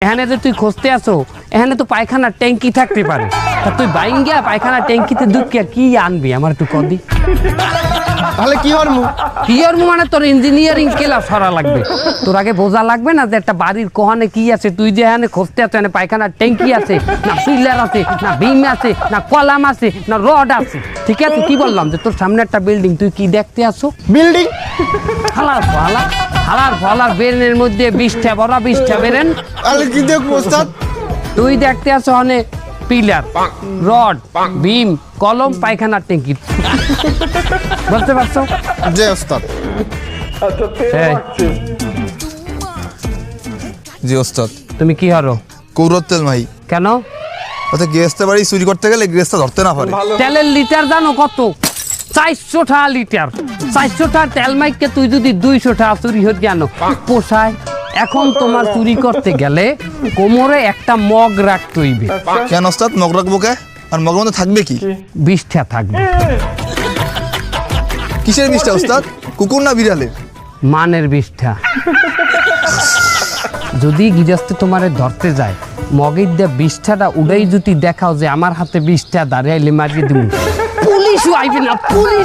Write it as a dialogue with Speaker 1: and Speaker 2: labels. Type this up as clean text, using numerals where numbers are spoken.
Speaker 1: এখানে যে তুই খুঁজতে আসো এখানে তো পায়খানার ট্যাঙ্কি থাকতে পারে, তা তুই বাইঙ্গা পায়খানার ট্যাঙ্কিতে ঢুকিয়া কি আনবি আমার একটু কদি।
Speaker 2: তাহলে কি হরমু?
Speaker 1: কি হরমু মানে তোর ইঞ্জিনিয়ারিং ক্লাস করা লাগবে। তোর আগে বোঝা লাগবে না যে একটা বাড়ির কোহানে কি আছে, তুই যে এখানে খুঁজতে আছো এখানে পায়খানার ট্যাঙ্কি আছে না পিলার আছে না বিম আছে না কলাম আছে না রড আছে। ঠিক আছে, কি বললাম যে তোর সামনে একটা বিল্ডিং, তুই কি দেখতে আসো?
Speaker 2: বিল্ডিং?
Speaker 1: হালার ফালা হালার ফালার বেরেনের মধ্যে 20টা বড় 20টা বেরেন।
Speaker 2: তাহলে কি দেখবো ওস্তাদ?
Speaker 1: তুই দেখতে আসো অনেক পিলার রড বিম কলম পায়খানার ট্যাঙ্কি। বলতে পারছো?
Speaker 2: জি ওস্তাদ।
Speaker 1: এই,
Speaker 3: জি ওস্তাদ।
Speaker 1: তুমি কি হারো?
Speaker 3: কৌরত্বেল মাই
Speaker 1: কেন?
Speaker 3: অর্থাৎ গৃহস্থ বাড়ি চুরি করতে গেলে গৃহস্থ ধরতে না পারে।
Speaker 1: তেলের লিটার জানো কত? 400 টাকা লিটার। 400 টাকার তেল মাইককে তুই যদি 200 টাকা চুরি হতে জানো পোষায়? এখন তোমার চুরি করতে গেলে কোমরে একটা মগ রাখতে হইবে।
Speaker 3: কেন ওস্তাদ মগ রাখবো কে? আর মগের মধ্যে থাকবে কি?
Speaker 1: 20টা থাকবে।
Speaker 3: কিসের বিষটা ওস্তাদ? কুকুর না বিড়ালের?
Speaker 1: মানের 20টা। যদি গৃহস্থ তোমারে ধরতে যায় মগের দিয়ে 20টাটা উড়াই যদি দেখাও যে আমার হাতে 20টা দাঁড়াইলে মারিয়ে দিব, পুলিশও আইবে না। পুলিশ